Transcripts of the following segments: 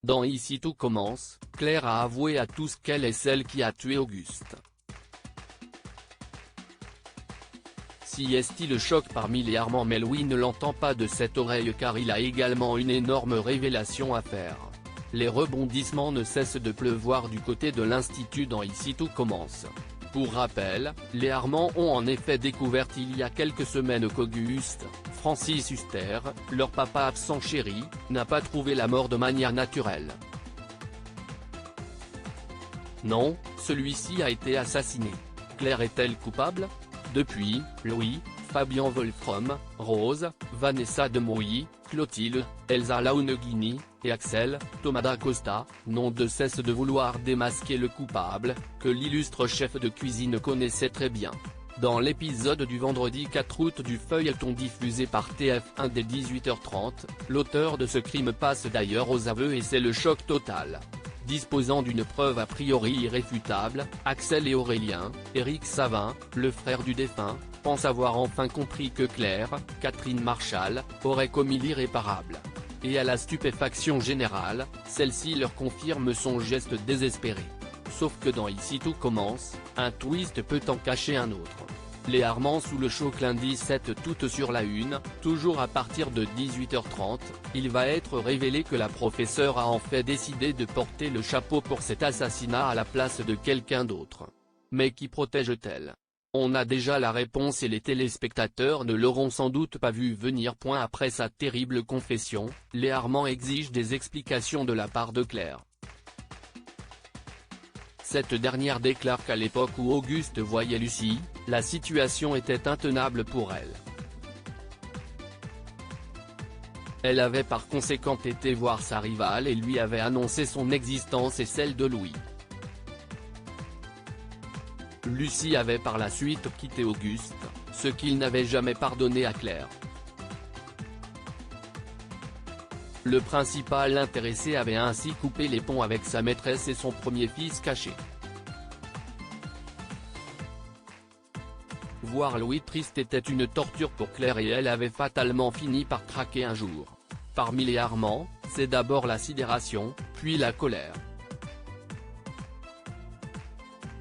Dans Ici tout commence, Claire a avoué à tous qu'elle est celle qui a tué Auguste. Si est-il le choc parmi les Armand, mais Louis ne l'entend pas de cette oreille car il a également une énorme révélation à faire. Les rebondissements ne cessent de pleuvoir du côté de l'Institut dans Ici tout commence. Pour rappel, les Armand ont en effet découvert il y a quelques semaines qu'Auguste, Francis Huster, leur papa absent chéri, n'a pas trouvé la mort de manière naturelle. Non, celui-ci a été assassiné. Claire est-elle coupable? Depuis, Louis, Fabien Wolfram, Rose, Vanessa Demouy, Clotilde, Elsa Launeghini, et Axel, Thomas d'Acosta, n'ont de cesse de vouloir démasquer le coupable, que l'illustre chef de cuisine connaissait très bien. Dans l'épisode du vendredi 4 août du feuilleton diffusé par TF1 dès 18h30, l'auteur de ce crime passe d'ailleurs aux aveux et c'est le choc total. Disposant d'une preuve a priori irréfutable, Axel et Aurélien, Éric Savin, le frère du défunt, pensent avoir enfin compris que Claire, Catherine Marchal, aurait commis l'irréparable. Et à la stupéfaction générale, celle-ci leur confirme son geste désespéré. Sauf que dans Ici tout commence, un twist peut en cacher un autre. Les Armand sous le choc lundi 7 août sur la Une, toujours à partir de 18h30, il va être révélé que la professeure a en fait décidé de porter le chapeau pour cet assassinat à la place de quelqu'un d'autre. Mais qui protège-t-elle? On a déjà la réponse et les téléspectateurs ne l'auront sans doute pas vu venir. Après sa terrible confession, les Armand exigent des explications de la part de Claire. Cette dernière déclare qu'à l'époque où Auguste voyait Lucie, la situation était intenable pour elle. Elle avait par conséquent été voir sa rivale et lui avait annoncé son existence et celle de Louis. Lucie avait par la suite quitté Auguste, ce qu'il n'avait jamais pardonné à Claire. Le principal intéressé avait ainsi coupé les ponts avec sa maîtresse et son premier fils caché. Voir Louis triste était une torture pour Claire et elle avait fatalement fini par craquer un jour. Parmi les Armand, c'est d'abord la sidération, puis la colère.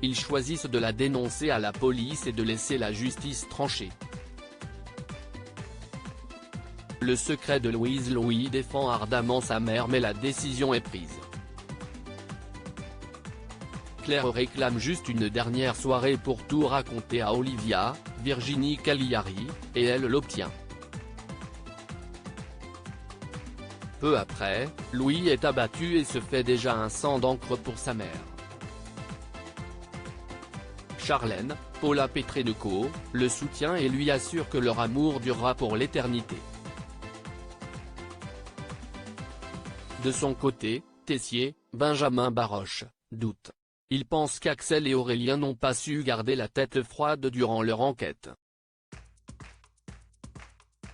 Ils choisissent de la dénoncer à la police et de laisser la justice trancher. Le secret de Louise. Louis défend ardemment sa mère mais la décision est prise. Claire réclame juste une dernière soirée pour tout raconter à Olivia, Virginie Cagliari, et elle l'obtient. Peu après, Louis est abattu et se fait déjà un sang d'encre pour sa mère. Charlène, Paula Petrenko, le soutient et lui assure que leur amour durera pour l'éternité. De son côté, Tessier, Benjamin Baroche, doute. Il pense qu'Axel et Aurélien n'ont pas su garder la tête froide durant leur enquête.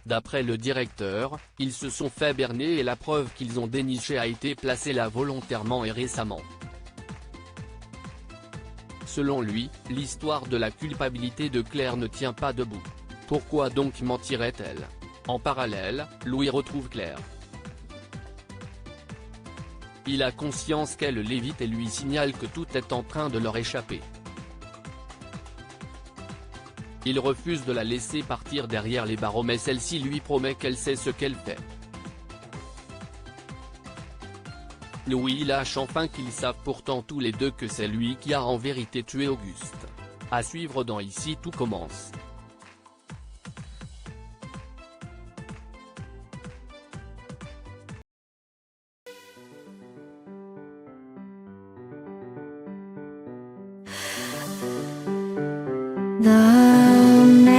D'après le directeur, ils se sont fait berner et la preuve qu'ils ont dénichée a été placée là volontairement et récemment. Selon lui, l'histoire de la culpabilité de Claire ne tient pas debout. Pourquoi donc mentirait-elle? En parallèle, Louis retrouve Claire. Il a conscience qu'elle l'évite et lui signale que tout est en train de leur échapper. Il refuse de la laisser partir derrière les barreaux mais celle-ci lui promet qu'elle sait ce qu'elle fait. Louis lâche enfin qu'ils savent pourtant tous les deux que c'est lui qui a en vérité tué Auguste. À suivre dans Ici tout commence. The